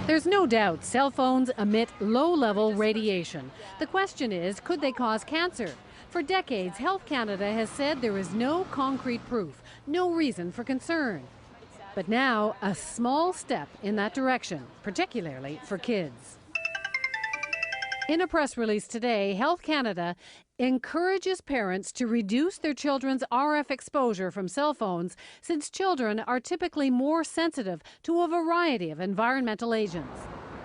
There's no doubt cell phones emit low-level radiation. The question is, could they cause cancer? For decades, Health Canada has said there is no concrete proof, no reason for concern. But now, a small step in that direction, particularly for kids. In a press release today, Health Canada encourages parents to reduce their children's RF exposure from cell phones, since children are typically more sensitive to a variety of environmental agents.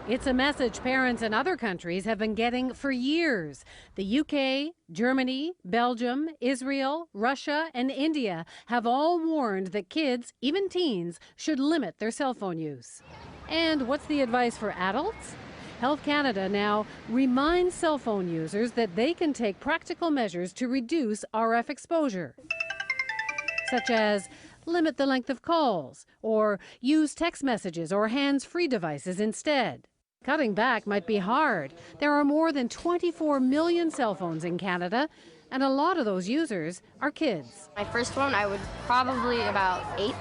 It's a message parents in other countries have been getting for years. The UK, Germany, Belgium, Israel, Russia, and India have all warned that kids, even teens, should limit their cell phone use. And what's the advice for adults? Health Canada now reminds cell phone users that they can take practical measures to reduce RF exposure, such as limit the length of calls or use text messages or hands-free devices instead. Cutting back might be hard. There are more than 24 million cell phones in Canada, and a lot of those users are kids. My first phone, I would probably about 8,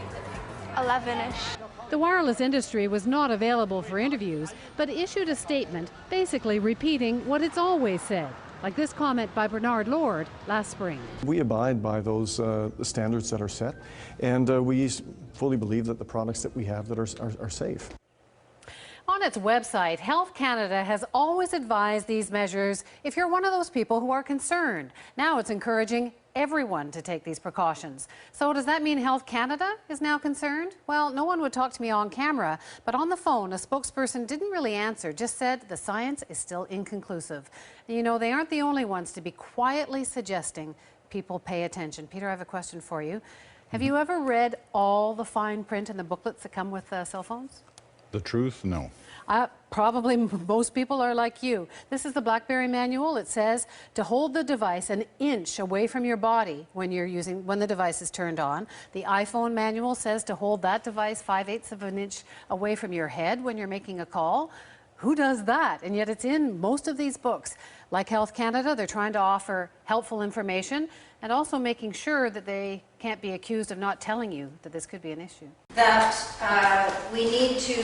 11-ish. The wireless industry was not available for interviews, but issued a statement basically repeating what it's always said, like this comment by Bernard Lord last spring. We abide by those standards that are set, and we fully believe that the products that we have that are safe. On its website, Health Canada has always advised these measures if you're one of those people who are concerned. Now it's encouraging everyone to take these precautions. So does that mean Health Canada is now concerned? Well, no one would talk to me on camera, but on the phone, a spokesperson didn't really answer, just said the science is still inconclusive. You know, they aren't the only ones to be quietly suggesting people pay attention. Peter, I have a question for you. Have you ever read all the fine print in the booklets that come with cell phones? The truth, no. Probably most people are like you. This is the BlackBerry manual. It says to hold the device an inch away from your body when the device is turned on. The iPhone manual says to hold that device 5/8 of an inch away from your head when you're making a call. Who does that? And yet it's in most of these books. Like Health Canada, they're trying to offer helpful information and also making sure that they can't be accused of not telling you that this could be an issue. That we need to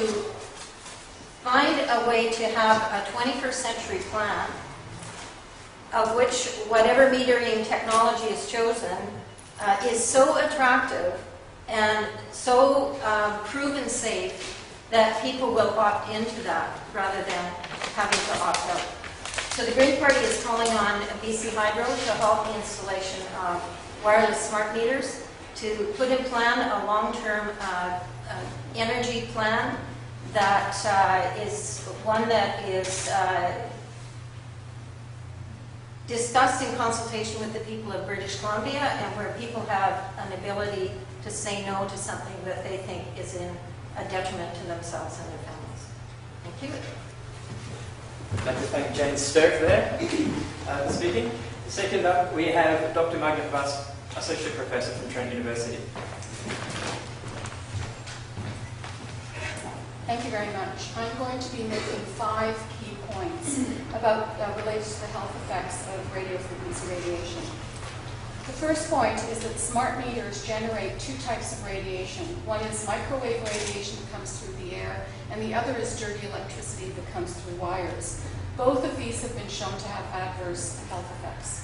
find a way to have a 21st century plan of which whatever metering technology is chosen is so attractive and so proven safe that people will opt into that rather than having to opt out. So the Green Party is calling on BC Hydro to help the installation of wireless smart meters, to put in plan a long-term energy plan that is one that is discussed in consultation with the people of British Columbia, and where people have an ability to say no to something that they think is in a detriment to themselves and their families. Thank you. I'd like to thank Jane Sturck there speaking. Second up, we have Dr. Magda Vass, Associate Professor from Trent University. Thank you very much. I'm going to be making 5 key points about related to the health effects of radio frequency radiation. The first point is that smart meters generate 2 types of radiation. One is microwave radiation that comes through the air, and the other is dirty electricity that comes through wires. Both of these have been shown to have adverse health effects.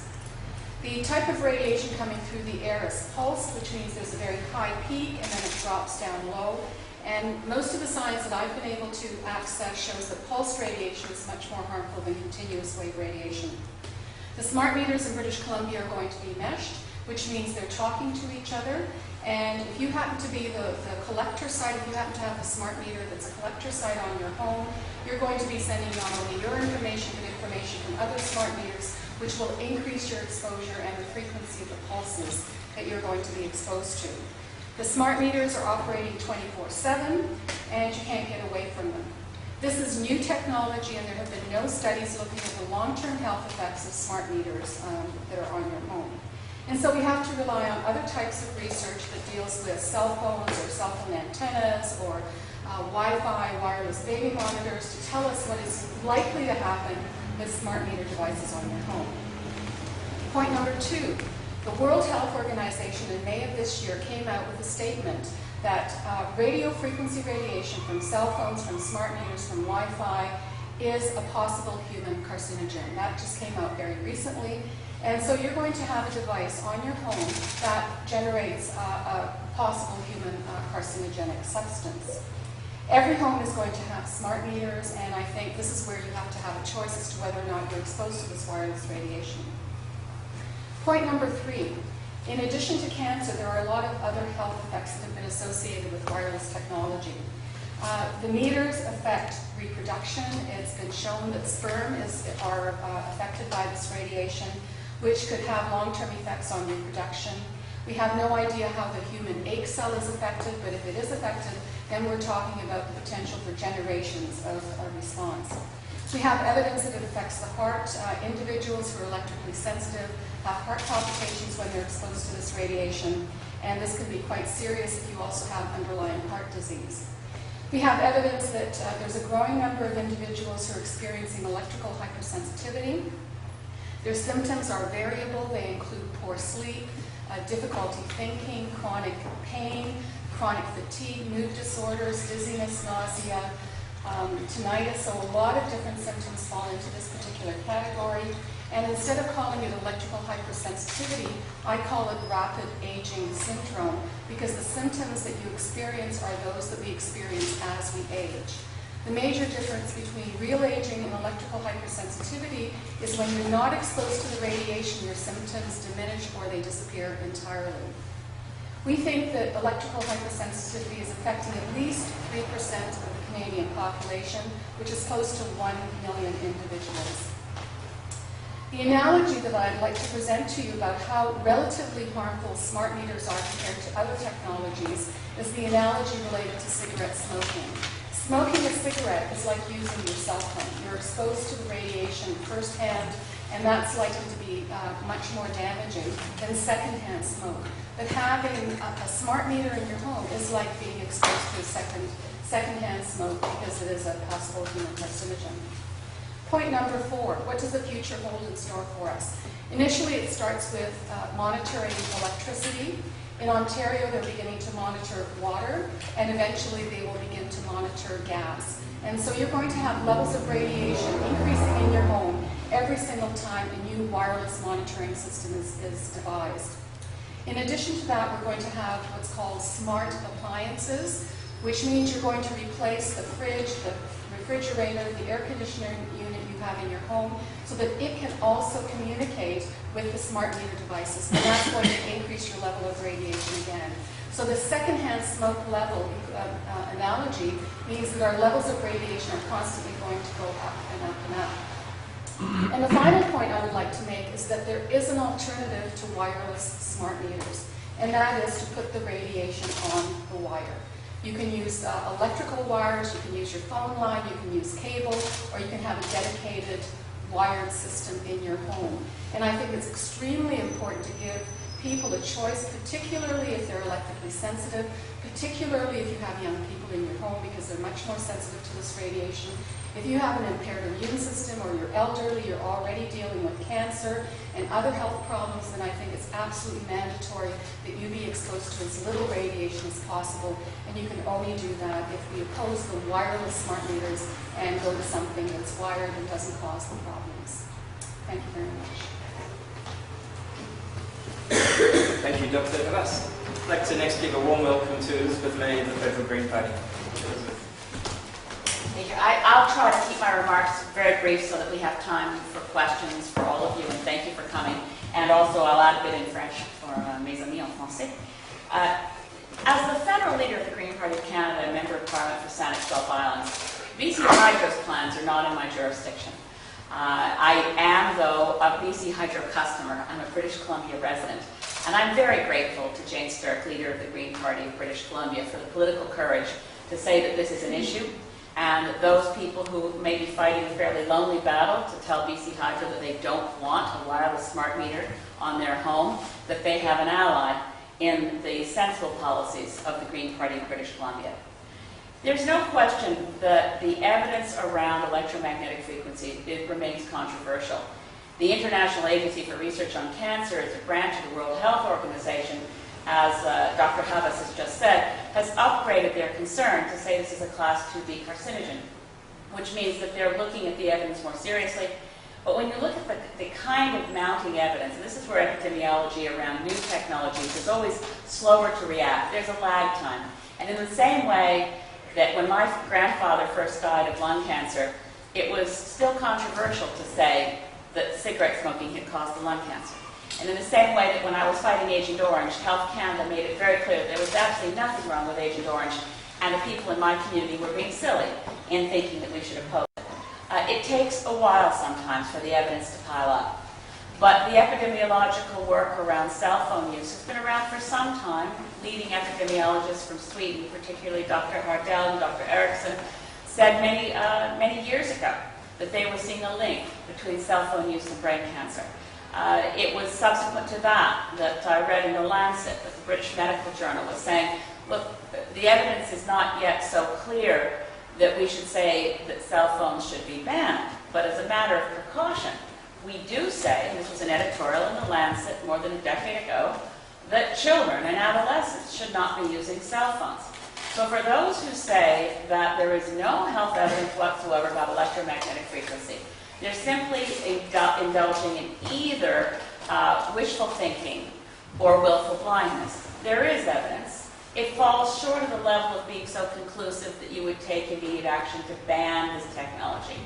The type of radiation coming through the air is pulse, which means there's a very high peak and then it drops down low. And most of the science that I've been able to access shows that pulse radiation is much more harmful than continuous wave radiation. The smart meters in British Columbia are going to be meshed, which means they're talking to each other. And if you happen to be the collector side, if you happen to have a smart meter that's a collector side on your home, you're going to be sending not only your information, but information from other smart meters, which will increase your exposure and the frequency of the pulses that you're going to be exposed to. The smart meters are operating 24/7, and you can't get away from them. This is new technology, and there have been no studies looking at the long-term health effects of smart meters that are on your home. And so we have to rely on other types of research that deals with cell phones or cell phone antennas or Wi-Fi, wireless baby monitors to tell us what is likely to happen with smart meter devices on your home. Point number 2, the World Health Organization in May of this year came out with a statement that radio frequency radiation from cell phones, from smart meters, from Wi-Fi is a possible human carcinogen. That just came out very recently. And so you're going to have a device on your home that generates a possible human carcinogenic substance. Every home is going to have smart meters, and I think this is where you have to have a choice as to whether or not you're exposed to this wireless radiation. Point number 3. In addition to cancer, there are a lot of other health effects that have been associated with wireless technology. The meters affect reproduction. It's been shown that sperm are affected by this radiation, which could have long-term effects on reproduction. We have no idea how the human egg cell is affected, but if it is affected, then we're talking about the potential for generations of a response. We have evidence that it affects the heart. Individuals who are electrically sensitive have heart palpitations when they're exposed to this radiation, and this can be quite serious if you also have underlying heart disease. We have evidence that there's a growing number of individuals who are experiencing electrical hypersensitivity. Their symptoms are variable. They include poor sleep, difficulty thinking, chronic pain, chronic fatigue, mood disorders, dizziness, nausea, tinnitus. So a lot of different symptoms fall into this particular category. And instead of calling it electrical hypersensitivity, I call it rapid aging syndrome, because the symptoms that you experience are those that we experience as we age. The major difference between real aging and electrical hypersensitivity is when you're not exposed to the radiation, your symptoms diminish or they disappear entirely. We think that electrical hypersensitivity is affecting at least 3% of the Canadian population, which is close to 1 million individuals. The analogy that I'd like to present to you about how relatively harmful smart meters are compared to other technologies is the analogy related to cigarette smoking. Smoking a cigarette is like using your cell phone. You're exposed to the radiation firsthand, and that's likely to be much more damaging than secondhand smoke. But having a smart meter in your home is like being exposed to secondhand smoke because it is a possible human carcinogen. Point number 4, what does the future hold in store for us? Initially, it starts with monitoring electricity. In Ontario, they're beginning to monitor water, and eventually they will begin to monitor gas. And so you're going to have levels of radiation increasing in your home every single time a new wireless monitoring system is devised. In addition to that, we're going to have what's called smart appliances, which means you're going to replace the fridge, the refrigerator, the air conditioner unit you have in your home, so that it can also communicate with the smart meter devices, and that's going to increase your level of radiation again. So the secondhand smoke level analogy means that our levels of radiation are constantly going to go up and up and up. And the final point I would like to make is that there is an alternative to wireless smart meters, and that is to put the radiation on the wire. You can use electrical wires, you can use your phone line, you can use cable, or you can have a dedicated wired system in your home. And I think it's extremely important to give people a choice, particularly if they're electrically sensitive, particularly if you have young people in your home, because they're much more sensitive to this radiation. If you have an impaired immune system, or you're elderly, you're already dealing with cancer and other health problems, then I think it's absolutely mandatory that you be exposed to as little radiation as possible, and you can only do that if we oppose the wireless smart meters and go to something that's wired and doesn't cause the problems. Thank you very much. Thank you, Dr. Havas. I'd like to next give a warm welcome to Elizabeth May of the Federal Green Party. Elizabeth. Thank you. I'll try to keep my remarks very brief so that we have time for questions for all of you, and thank you for coming. And also, I'll add a bit in French for mes amis en français. As the federal leader of the Green Party of Canada and member of Parliament for Saanich Gulf Islands, BC Hydro's plans are not in my jurisdiction. I am, though, a BC Hydro customer. I'm a British Columbia resident. And I'm very grateful to Jane Stark, leader of the Green Party of British Columbia, for the political courage to say that this is an issue, and those people who may be fighting a fairly lonely battle to tell BC Hydro that they don't want a wireless smart meter on their home, that they have an ally in the sensible policies of the Green Party of British Columbia. There's no question that the evidence around electromagnetic frequency, it remains controversial. The International Agency for Research on Cancer is a branch of the World Health Organization, as Dr. Havas has just said, has upgraded their concern to say this is a class 2B carcinogen, which means that they're looking at the evidence more seriously. But when you look at the kind of mounting evidence, and this is where epidemiology around new technologies is always slower to react, there's a lag time. And in the same way that when my grandfather first died of lung cancer, it was still controversial to say that cigarette smoking had caused the lung cancer. And in the same way that when I was fighting Agent Orange, Health Canada made it very clear that there was absolutely nothing wrong with Agent Orange, and the people in my community were being silly in thinking that we should oppose it. It takes a while sometimes for the evidence to pile up. But the epidemiological work around cell phone use has been around for some time. Leading epidemiologists from Sweden, particularly Dr. Hardell and Dr. Eriksson, said many years ago that they were seeing a link between cell phone use and brain cancer. It was subsequent to that that I read in The Lancet that the British Medical Journal was saying, look, the evidence is not yet so clear that we should say that cell phones should be banned. But as a matter of precaution, we do say, and this was an editorial in The Lancet more than a decade ago, that children and adolescents should not be using cell phones. So for those who say that there is no health evidence whatsoever about electromagnetic frequency, they're simply indulging in either wishful thinking or willful blindness. There is evidence. It falls short of the level of being so conclusive that you would take immediate action to ban this technology.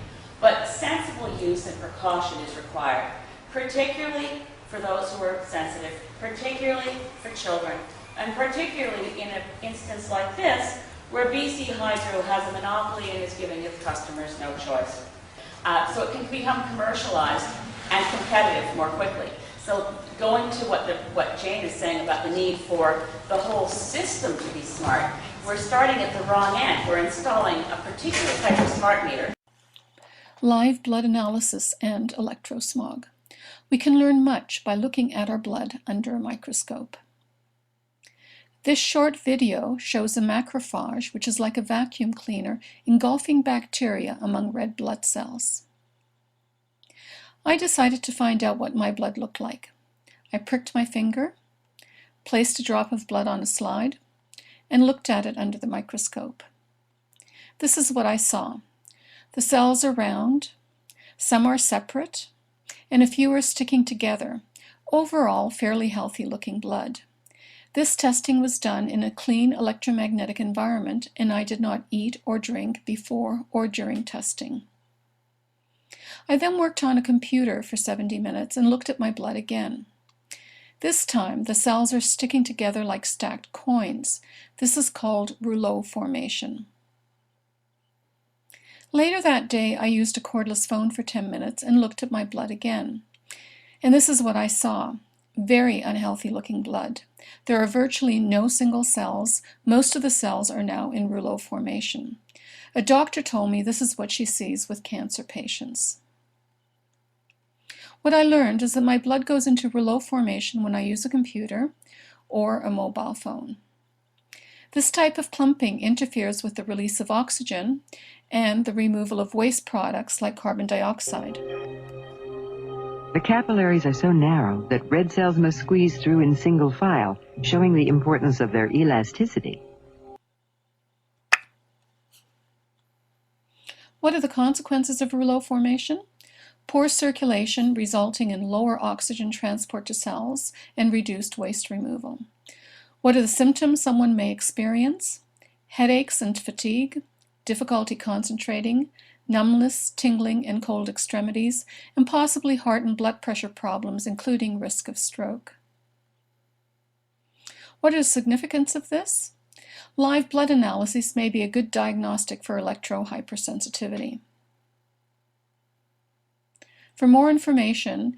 But sensible use and precaution is required, particularly for those who are sensitive, particularly for children, and particularly in an instance like this, where BC Hydro has a monopoly and is giving its customers no choice. So it can become commercialized and competitive more quickly. So going to what Jane is saying about the need for the whole system to be smart, we're starting at the wrong end. We're installing a particular type of smart meter. Live blood analysis and electrosmog. We can learn much by looking at our blood under a microscope. This short video shows a macrophage, which is like a vacuum cleaner, engulfing bacteria among red blood cells. I decided to find out what my blood looked like. I pricked my finger, placed a drop of blood on a slide, and looked at it under the microscope. This is what I saw. The cells are round, some are separate, and a few are sticking together. Overall, fairly healthy looking blood. This testing was done in a clean electromagnetic environment, and I did not eat or drink before or during testing. I then worked on a computer for 70 minutes and looked at my blood again. This time, the cells are sticking together like stacked coins. This is called rouleau formation. Later that day, I used a cordless phone for 10 minutes and looked at my blood again. And this is what I saw. Very unhealthy looking blood. There are virtually no single cells. Most of the cells are now in rouleau formation. A doctor told me this is what she sees with cancer patients. What I learned is that my blood goes into rouleau formation when I use a computer or a mobile phone. This type of clumping interferes with the release of oxygen and the removal of waste products like carbon dioxide. The capillaries are so narrow that red cells must squeeze through in single file, showing the importance of their elasticity. What are the consequences of rouleau formation? Poor circulation resulting in lower oxygen transport to cells and reduced waste removal. What are the symptoms someone may experience? Headaches and fatigue, difficulty concentrating, numbness, tingling, and cold extremities, and possibly heart and blood pressure problems, including risk of stroke. What is the significance of this? Live blood analysis may be a good diagnostic for electrohypersensitivity. For more information,